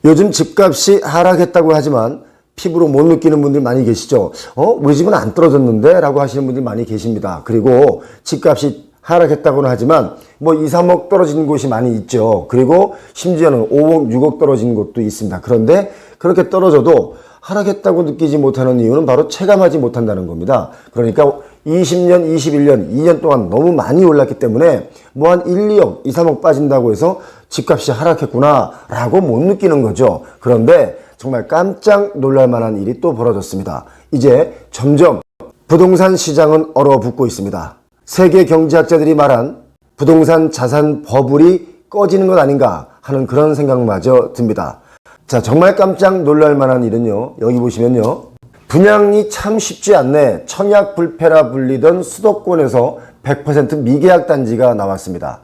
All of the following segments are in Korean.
요즘 집값이 하락했다고 하지만 피부로 못 느끼는 분들 많이 계시죠. 우리 집은 안 떨어졌는데? 라고 하시는 분들 많이 계십니다. 그리고 집값이 하락했다고는 하지만 뭐 2, 3억 떨어진 곳이 많이 있죠. 그리고 심지어는 5억, 6억 떨어진 곳도 있습니다. 그런데 그렇게 떨어져도 하락했다고 느끼지 못하는 이유는 바로 체감하지 못한다는 겁니다. 그러니까 20년, 21년, 2년 동안 너무 많이 올랐기 때문에 뭐 한 1, 2억, 2, 3억 빠진다고 해서 집값이 하락했구나 라고 못 느끼는 거죠. 그런데 정말 깜짝 놀랄 만한 일이 또 벌어졌습니다. 이제 점점 부동산 시장은 얼어붙고 있습니다. 세계 경제학자들이 말한 부동산 자산 버블이 꺼지는 것 아닌가 하는 그런 생각마저 듭니다. 자, 정말 깜짝 놀랄 만한 일은요, 여기 보시면요, 분양이 참 쉽지 않네. 청약 불패라 불리던 수도권에서 100% 미계약 단지가 나왔습니다.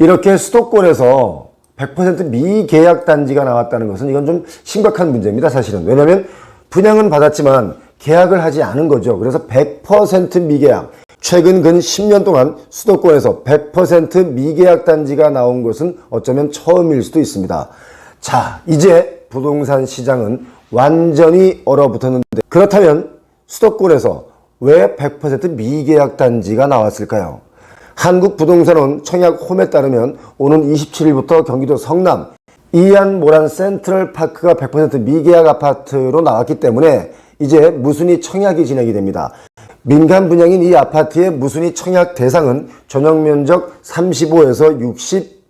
이렇게 수도권에서 100% 미계약 단지가 나왔다는 것은 이건 좀 심각한 문제입니다, 사실은. 왜냐하면 분양은 받았지만 계약을 하지 않은 거죠. 그래서 100% 미계약. 최근 근 10년 동안 수도권에서 100% 미계약 단지가 나온 것은 어쩌면 처음일 수도 있습니다. 자, 이제 부동산 시장은 완전히 얼어붙었는데, 그렇다면 수도권에서 왜 100% 미계약 단지가 나왔을까요? 한국부동산원 청약홈에 따르면 오는 27일부터 경기도 성남 이안모란 센트럴파크가 100% 미계약 아파트로 나왔기 때문에 이제 무순위 청약이 진행이 됩니다. 민간 분양인 이 아파트의 무순위 청약 대상은 전용면적 35에서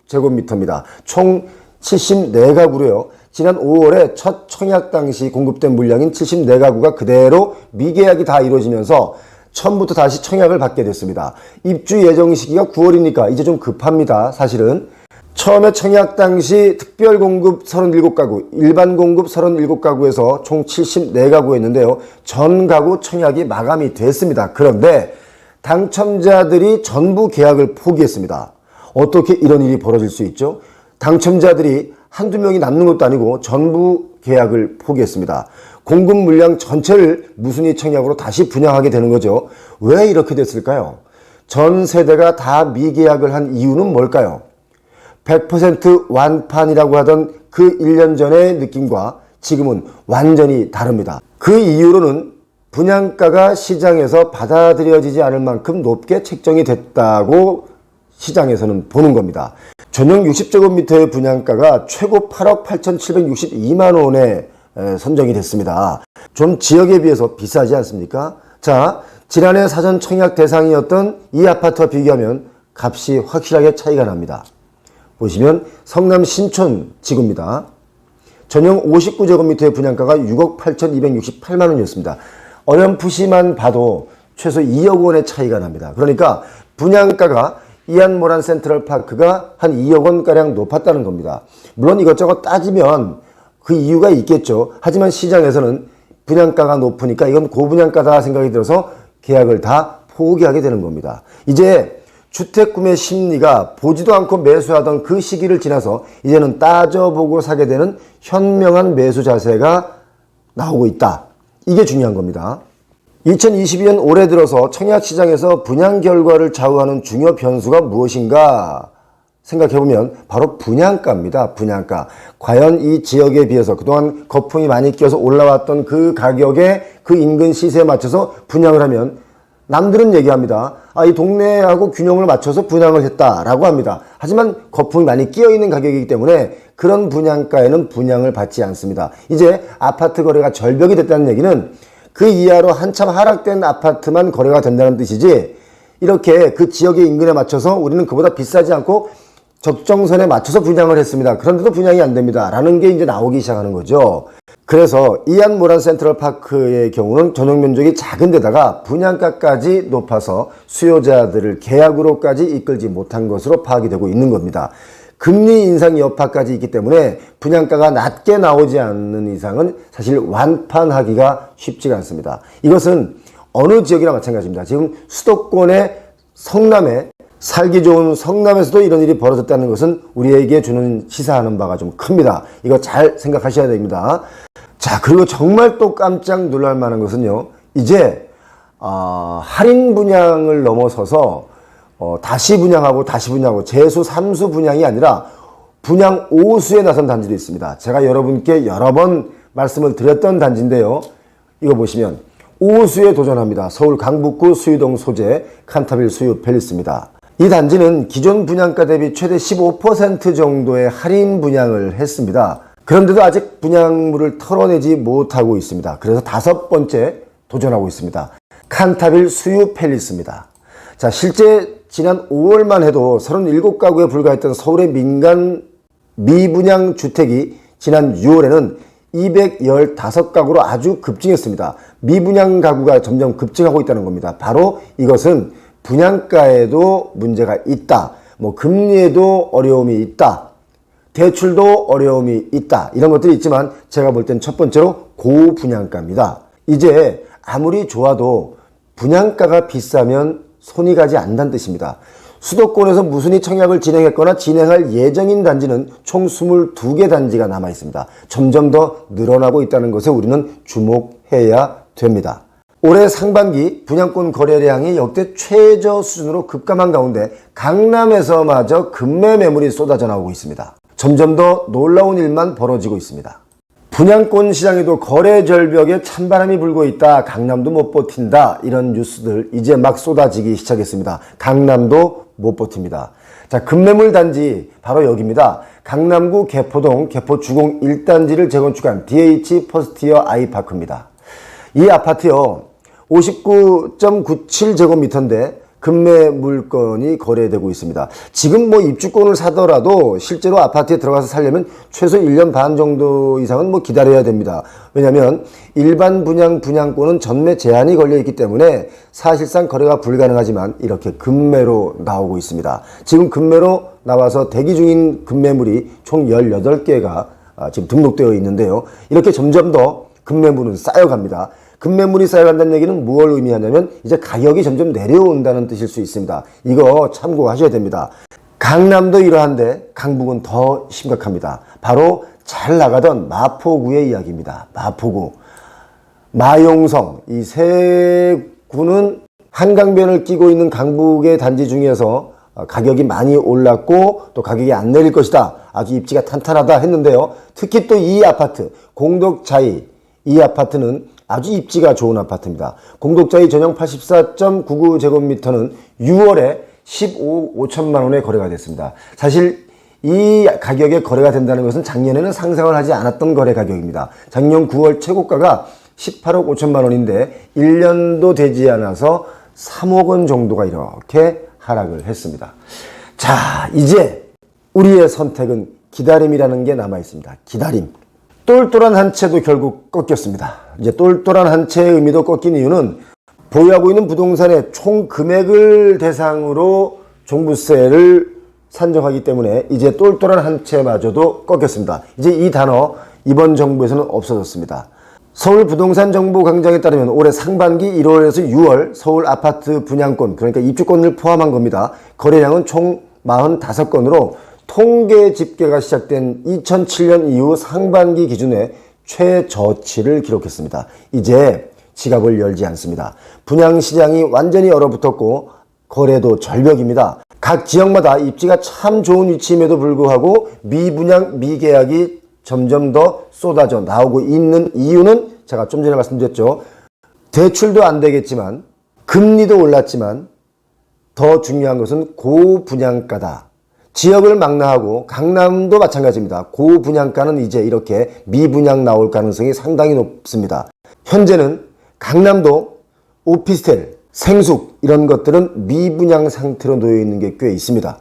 60제곱미터입니다. 총 74가구로요. 지난 5월에 첫 청약 당시 공급된 물량인 74가구가 그대로 미계약이 다 이루어지면서 처음부터 다시 청약을 받게 됐습니다. 입주 예정 시기가 9월이니까 이제 좀 급합니다. 사실은. 처음에 청약 당시 특별 공급 37가구, 일반 공급 37가구에서 총 74가구였는데요. 전 가구 청약이 마감이 됐습니다. 그런데 당첨자들이 전부 계약을 포기했습니다. 어떻게 이런 일이 벌어질 수 있죠? 당첨자들이 한두 명이 남는 것도 아니고 전부 계약을 포기했습니다. 공급 물량 전체를 무순위 청약으로 다시 분양하게 되는 거죠. 왜 이렇게 됐을까요? 전 세대가 다 미계약을 한 이유는 뭘까요? 100% 완판이라고 하던 그 1년 전의 느낌과 지금은 완전히 다릅니다. 그 이유로는 분양가가 시장에서 받아들여지지 않을 만큼 높게 책정이 됐다고 시장에서는 보는 겁니다. 전용 60제곱미터의 분양가가 최고 8억 8,762만 원에 선정이 됐습니다. 좀 지역에 비해서 비싸지 않습니까? 자, 지난해 사전 청약 대상이었던 이 아파트와 비교하면 값이 확실하게 차이가 납니다. 보시면 성남 신촌 지구입니다. 전용 59제곱미터의 분양가가 6억 8,268만 원이었습니다. 어렴풋이만 봐도 최소 2억 원의 차이가 납니다. 그러니까 분양가가 이안모란 센트럴파크가 한 2억 원가량 높았다는 겁니다. 물론 이것저것 따지면 그 이유가 있겠죠. 하지만 시장에서는 분양가가 높으니까 이건 고분양가다 생각이 들어서 계약을 다 포기하게 되는 겁니다. 이제 주택 구매 심리가 보지도 않고 매수하던 그 시기를 지나서 이제는 따져보고 사게 되는 현명한 매수 자세가 나오고 있다. 이게 중요한 겁니다. 2022년 올해 들어서 청약시장에서 분양 결과를 좌우하는 중요 변수가 무엇인가 생각해보면 바로 분양가입니다. 분양가. 과연 이 지역에 비해서 그동안 거품이 많이 껴서 올라왔던 그 가격에 그 인근 시세에 맞춰서 분양을 하면 남들은 얘기합니다. 이 동네하고 균형을 맞춰서 분양을 했다라고 합니다. 하지만 거품이 많이 끼어있는 가격이기 때문에 그런 분양가에는 분양을 받지 않습니다. 이제 아파트 거래가 절벽이 됐다는 얘기는 그 이하로 한참 하락된 아파트만 거래가 된다는 뜻이지, 이렇게 그 지역의 인근에 맞춰서 우리는 그보다 비싸지 않고 적정선에 맞춰서 분양을 했습니다. 그런데도 분양이 안 됩니다. 라는 게 이제 나오기 시작하는 거죠. 그래서 이안모란 센트럴파크의 경우는 전용 면적이 작은 데다가 분양가까지 높아서 수요자들을 계약으로까지 이끌지 못한 것으로 파악이 되고 있는 겁니다. 금리 인상 여파까지 있기 때문에 분양가가 낮게 나오지 않는 이상은 사실 완판하기가 쉽지가 않습니다. 이것은 어느 지역이나 마찬가지입니다. 지금 수도권의 성남에, 살기 좋은 성남에서도 이런 일이 벌어졌다는 것은 우리에게 주는 시사하는 바가 좀 큽니다. 이거 잘 생각하셔야 됩니다. 자, 그리고 정말 또 깜짝 놀랄 만한 것은요, 이제 할인 분양을 넘어서서 다시 분양하고 다시 분양하고 재수, 삼수 분양이 아니라 분양 오수에 나선 단지도 있습니다. 제가 여러분께 여러 번 말씀을 드렸던 단지인데요. 이거 보시면 오수에 도전합니다. 서울 강북구 수유동 소재 칸타빌 수유 팰리스입니다. 이 단지는 기존 분양가 대비 최대 15% 정도의 할인 분양을 했습니다. 그런데도 아직 분양물을 털어내지 못하고 있습니다. 그래서 5번째 도전하고 있습니다. 칸타빌 수유 팰리스입니다. 자, 실제 지난 5월만 해도 37가구에 불과했던 서울의 민간 미분양 주택이 지난 6월에는 215가구로 아주 급증했습니다. 미분양 가구가 점점 급증하고 있다는 겁니다. 바로 이것은 분양가에도 문제가 있다. 금리에도 어려움이 있다. 대출도 어려움이 있다. 이런 것들이 있지만 제가 볼 땐 첫 번째로 고분양가입니다. 이제 아무리 좋아도 분양가가 비싸면 손이 가지 않는다는 뜻입니다. 수도권에서 무순위 청약을 진행했거나 진행할 예정인 단지는 총 22개 단지가 남아 있습니다. 점점 더 늘어나고 있다는 것에 우리는 주목해야 됩니다. 올해 상반기 분양권 거래량이 역대 최저 수준으로 급감한 가운데 강남에서마저 급매 매물이 쏟아져 나오고 있습니다. 점점 더 놀라운 일만 벌어지고 있습니다. 분양권 시장에도 거래 절벽에 찬바람이 불고 있다. 강남도 못 버틴다. 이런 뉴스들 이제 막 쏟아지기 시작했습니다. 강남도 못 버팁니다. 자, 급매물 단지 바로 여기입니다. 강남구 개포동 개포주공 1단지를 재건축한 DH 퍼스티어 아이파크입니다. 이 아파트요 59.97제곱미터인데 급매 물건이 거래되고 있습니다. 지금 입주권을 사더라도 실제로 아파트에 들어가서 살려면 최소 1년 반 정도 이상은 기다려야 됩니다. 왜냐하면 일반 분양권은 전매 제한이 걸려 있기 때문에 사실상 거래가 불가능하지만 이렇게 급매로 나오고 있습니다. 지금 급매로 나와서 대기 중인 급매물이 총 18개가 지금 등록되어 있는데요. 이렇게 점점 더 급매물은 쌓여갑니다. 급매물이 쌓여간다는 얘기는 무엇을 의미하냐면 이제 가격이 점점 내려온다는 뜻일 수 있습니다. 이거 참고하셔야 됩니다. 강남도 이러한데 강북은 더 심각합니다. 바로 잘 나가던 마포구의 이야기입니다. 마포구, 마용성 이 세 구는 한강변을 끼고 있는 강북의 단지 중에서 가격이 많이 올랐고 또 가격이 안 내릴 것이다. 아주 입지가 탄탄하다 했는데요. 특히 또 이 아파트 공덕자이 이 아파트는 아주 입지가 좋은 아파트입니다. 공덕자이 전용 84.99제곱미터는 6월에 15억 5천만 원에 거래가 됐습니다. 사실 이 가격에 거래가 된다는 것은 작년에는 상상을 하지 않았던 거래 가격입니다. 작년 9월 최고가가 18억 5천만 원인데 1년도 되지 않아서 3억 원 정도가 이렇게 하락을 했습니다. 자, 이제 우리의 선택은 기다림이라는 게 남아 있습니다. 기다림. 똘똘한 한 채도 결국 꺾였습니다. 이제 똘똘한 한 채의 의미도 꺾인 이유는 보유하고 있는 부동산의 총 금액을 대상으로 종부세를 산정하기 때문에 이제 똘똘한 한 채마저도 꺾였습니다. 이제 이 단어 이번 정부에서는 없어졌습니다. 서울 부동산 정보 광장에 따르면 올해 상반기 1월에서 6월 서울 아파트 분양권, 그러니까 입주권을 포함한 겁니다. 거래량은 총 45건으로 통계 집계가 시작된 2007년 이후 상반기 기준에 최저치를 기록했습니다. 이제 지갑을 열지 않습니다. 분양시장이 완전히 얼어붙었고 거래도 절벽입니다. 각 지역마다 입지가 참 좋은 위치임에도 불구하고 미분양, 미계약이 점점 더 쏟아져 나오고 있는 이유는 제가 좀 전에 말씀드렸죠. 대출도 안 되겠지만 금리도 올랐지만 더 중요한 것은 고분양가다. 지역을 망라하고 강남도 마찬가지입니다. 고분양가는 이제 이렇게 미분양 나올 가능성이 상당히 높습니다. 현재는 강남도 오피스텔, 생숙 이런 것들은 미분양 상태로 놓여 있는 게 꽤 있습니다.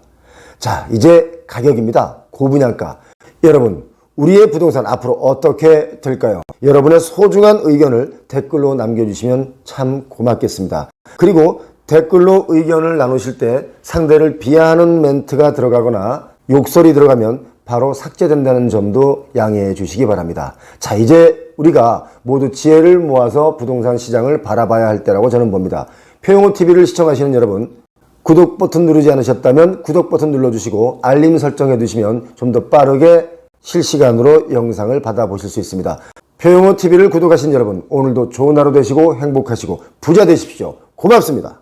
자, 이제 가격입니다. 고분양가. 여러분, 우리의 부동산 앞으로 어떻게 될까요? 여러분의 소중한 의견을 댓글로 남겨주시면 참 고맙겠습니다. 그리고 댓글로 의견을 나누실 때 상대를 비하하는 멘트가 들어가거나 욕설이 들어가면 바로 삭제된다는 점도 양해해 주시기 바랍니다. 자, 이제 우리가 모두 지혜를 모아서 부동산 시장을 바라봐야 할 때라고 저는 봅니다. 표용호TV를 시청하시는 여러분, 구독 버튼 누르지 않으셨다면 구독 버튼 눌러주시고 알림 설정해 두시면 좀 더 빠르게 실시간으로 영상을 받아보실 수 있습니다. 표용호TV를 구독하신 여러분, 오늘도 좋은 하루 되시고 행복하시고 부자 되십시오. 고맙습니다.